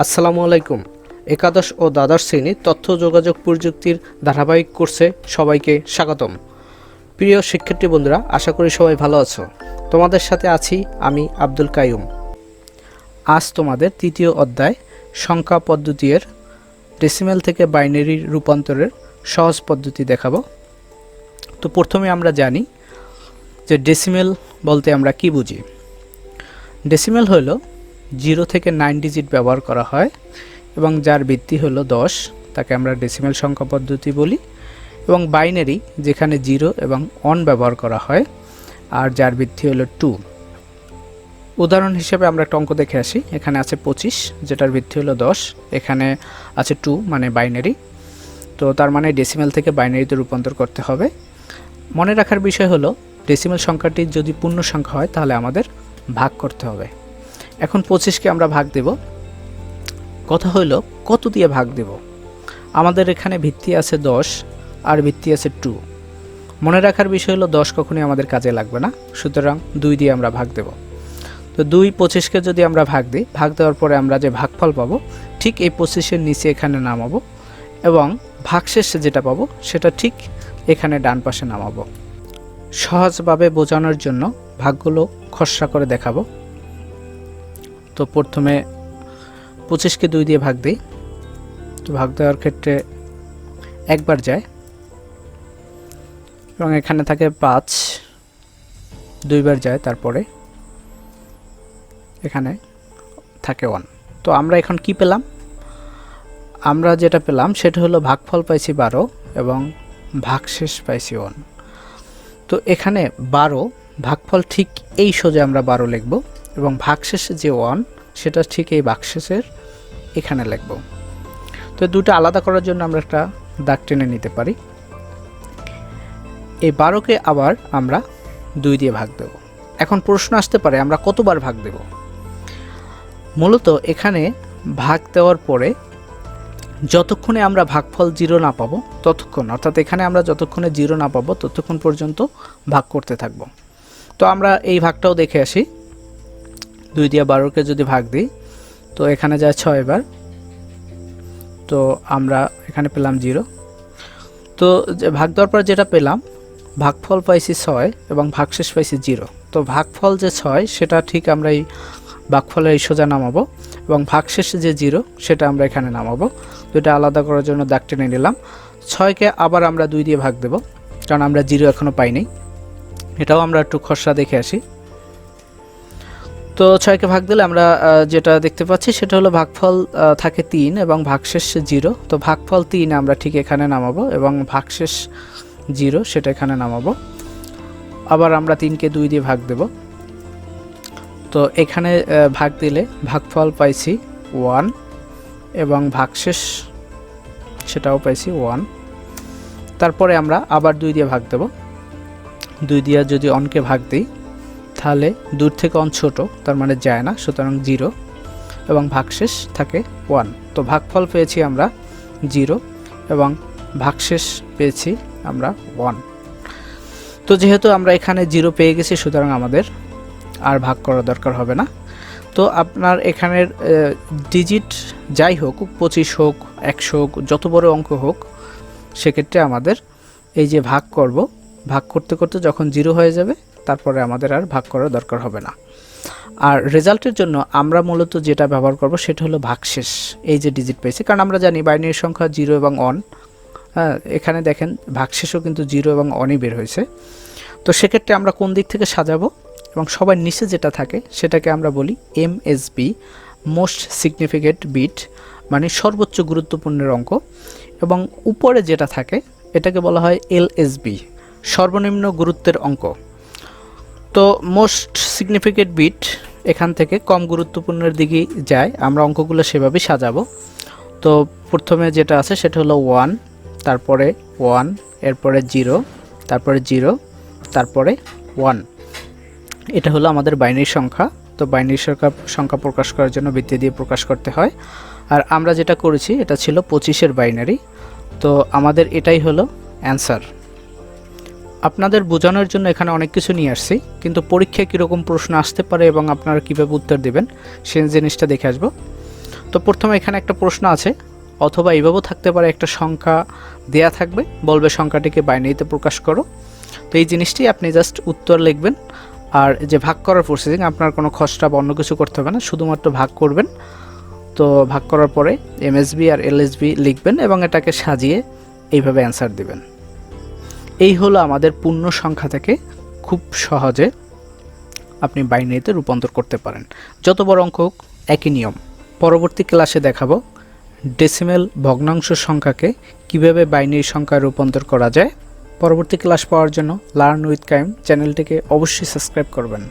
আসসালামু আলাইকুম। একাদশ ও দ্বাদশ শ্রেণীর তথ্য যোগাযোগ প্রযুক্তির ধারাবাহিক কোর্সে সবাইকে স্বাগতম। প্রিয় শিক্ষার্থী বন্ধুরা, আশা করি সবাই ভালো আছো। তোমাদের সাথে আছি আমি আব্দুল কাইয়ুম। আজ তোমাদের তৃতীয় অধ্যায় সংখ্যা পদ্ধতির ডেসিমেল থেকে বাইনারি রূপান্তরের সহজ পদ্ধতি দেখাবো। তো প্রথমে আমরা জানি যে ডেসিমেল বলতে আমরা কি বুঝি। ডেসিমেল হলো 0 থেকে 9 ডিজিট ব্যবহার করা হয় এবং যার ভিত্তি হলো 10, তাকে আমরা ডেসিমেল সংখ্যা পদ্ধতি বলি। এবং বাইনারি যেখানে 0 এবং 1 ব্যবহার করা হয় আর যার ভিত্তি হলো 2। উদাহরণ হিসেবে আমরা একটা অঙ্ক দেখে আসি। এখানে আছে 25, যেটার ভিত্তি হলো 10, এখানে আছে 2 মানে বাইনারি। তো তার মানে ডেসিমেল থেকে বাইনারিতে রূপান্তর করতে হবে। মনে রাখার বিষয় হলো ডেসিমেল সংখ্যাটি যদি পূর্ণ সংখ্যা হয় তাহলে আমাদের ভাগ করতে হবে। এখন 25কে আমরা ভাগ দেব। কথা হলো কত দিয়ে ভাগ দেব। আমাদের এখানে ভিত্তি আছে 10 আর ভিত্তি আছে 2। মনে রাখার বিষয় হলো 10 কখনোই আমাদের কাজে লাগবে না, সুতরাং 2 দিয়ে আমরা ভাগ দেব। তো 2 25কে যদি আমরা ভাগ দিই, ভাগ দেওয়ার পরে আমরা যে ভাগফল পাবো ঠিক এই 25-এর নিচে এখানে নামাবো এবং ভাগশেষে যেটা পাবো সেটা ঠিক এখানে ডান পাশে নামাবো। সহজভাবে বোঝানোর জন্য ভাগগুলো খসড়া করে দেখাবো। তো প্রথমে 25কে 2 দিয়ে ভাগ দিই। তো ভাগ দেওয়ার ক্ষেত্রে একবার যায় এবং এখানে থাকে 5, 2বার যায়, তারপরে এখানে থাকে 1। তো আমরা এখন কি পেলাম? আমরা যেটা পেলাম সেটা হলো ভাগফল পাইছি 12 এবং ভাগশেষ পাইছি 1। তো এখানে 12 ভাগফল ঠিক এই সোজা আমরা 12 লিখব এবং ভাগশেষে যে 1 সেটা ঠিক এই ভাগশেষের এখানে লিখব। তো দুটো আলাদা করার জন্য আমরা একটা দাগ টেনে নিতে পারি। এই 12কে আবার আমরা 2 দিয়ে ভাগ দেব। এখন প্রশ্ন আসতে পারে আমরা কতবার ভাগ দেব। মূলত এখানে ভাগ দেওয়ার পরে যতক্ষণে আমরা ভাগফল 0 না পাবো ততক্ষণ, অর্থাৎ এখানে আমরা যতক্ষণে 0 না পাবো ততক্ষণ পর্যন্ত ভাগ করতে থাকব। তো আমরা এই ভাগটাও দেখে আসি। 2 দিয়ে 12কে যদি ভাগ দিই তো এখানে যায় 6 বার। তো আমরা এখানে পেলাম 0। তো ভাগ দেওয়ার পর যেটা পেলাম, ভাগফল পাইছি 6 এবং ভাগশেষ পাইছি 0। তো ভাগফল যে 6 সেটা ঠিক আমরা এই ভাগফলের এই সোজা নামাবো এবং ভাগশেষে যে 0 সেটা আমরা এখানে নামাবো। দুটো আলাদা করার জন্য দাগ টেনে নিলাম। 6কে আবার আমরা 2 দিয়ে ভাগ দেব, কারণ আমরা 0 এখনও পাইনি। এটাও আমরা একটু খসড়া দেখে আসি। তো 6কে ভাগ দিলে আমরা যেটা দেখতে পাচ্ছি সেটা হলো ভাগফল থাকে 3 এবং ভাগশেষ 0। তো ভাগফল 3 আমরা ঠিক এখানে নামাবো এবং ভাগশেষ 0 সেটা এখানে নামাবো। আবার আমরা 3কে 2 দিয়ে ভাগ দেব। তো এখানে ভাগ দিলে ভাগফল পাইছি 1 এবং ভাগশেষ সেটাও পাইছি 1। তারপরে আমরা আবার 2 দিয়ে ভাগ দেব। 2 দিয়ে যদি অনকে ভাগ দিই তাহলে দূর থেকে অন ছোট, তার মানে যায় না, সুতরাং 0 এবং ভাগশেষ থাকে 1। তো ভাগফল পেয়েছি আমরা 0 এবং ভাগশেষ পেয়েছি আমরা 1। তো যেহেতু আমরা এখানে 0 পেয়ে গেছি সুতরাং আমাদের আর ভাগ করার দরকার হবে না। তো আপনার এখানের ডিজিট যাই হোক, 25 হোক, 100 হোক, যত বড় অঙ্ক হোক, সেক্ষেত্রে আমাদের এই যে ভাগ করব, ভাগ করতে করতে যখন 0 হয়ে যাবে তারপরে আমাদের আর ভাগ করার দরকার হবে না। আর রেজাল্টের জন্য আমরা মূলত যেটা ব্যবহার করব সেটা হলো ভাগশেষ। এই যে ডিজিট পেয়েছি, কারণ আমরা জানি বাইনারি সংখ্যা 0 এবং 1। এখানে দেখেন ভাগশেষও কিন্তু 0 এবং 1ই বের হয়েছে। তো সেক্ষেত্রে আমরা কোন দিক থেকে সাজাবো এবং সবার নিচে যেটা থাকে সেটাকে আমরা বলি MSB, মোস্ট সিগনিফিকেন্ট বিট, মানে সর্বোচ্চ গুরুত্বপূর্ণ অঙ্ক। এবং উপরে যেটা থাকে এটাকে বলা হয় LSB, সর্বনিম্ন গুরুত্বের অঙ্ক। তো মোস্ট সিগনিফিকেন্ট বিট এখান থেকে কম গুরুত্বপূর্ণের দিকে যায়। আমরা অঙ্কগুলো সেভাবেই সাজাবো। তো প্রথমে যেটা আছে সেটা হলো 1, তারপরে 1, এরপরে 0, তারপরে 0, তারপরে 1। এটা হলো আমাদের বাইনারি সংখ্যা। তো বাইনারি সংখ্যা প্রকাশ করার জন্য ভিত্তি দিয়ে প্রকাশ করতে হয়। আর আমরা যেটা করেছি এটা ছিল 25-এর বাইনারি। তো আমাদের এটাই হলো অ্যান্সার। আপনাদের বোঝানোর জন্য এখানে অনেক কিছু নিয়ে আসছি, কিন্তু পরীক্ষায় কীরকম প্রশ্ন আসতে পারে এবং আপনারা কীভাবে উত্তর দেবেন সেই জিনিসটা দেখে আসবো। তো তো প্রথমে এখানে একটা প্রশ্ন আছে, অথবা এইভাবেও থাকতে পারে, একটা সংখ্যা দেয়া থাকবে, বলবে সংখ্যাটিকে বাইনারিতে প্রকাশ করো। তো এই জিনিসটি আপনি জাস্ট উত্তর লিখবেন। আর যে ভাগ করার প্রসেসিং, আপনার কোনো খসড়া বা অন্য কিছু করতে হবে না, শুধুমাত্র ভাগ করবেন। তো ভাগ করার পরে এমএসবি আর এলএসবি লিখবেন এবং এটাকে সাজিয়ে এইভাবে অ্যান্সার দিবেন। এই হলো আমাদের পূর্ণ সংখ্যা থেকে খুব সহজে আপনি বাইনারিতে রূপান্তর করতে পারেন। যত বড় অঙ্ক হোক একই নিয়ম। পরবর্তী ক্লাসে দেখাবো ডেসিমেল ভগ্নাংশ সংখ্যাকে কিভাবে বাইনারি সংখ্যায় রূপান্তর করা যায়। পরবর্তী ক্লাস পাওয়ার জন্য লার্ন উইথ কাইম চ্যানেলটিকে অবশ্যই সাবস্ক্রাইব করবেন।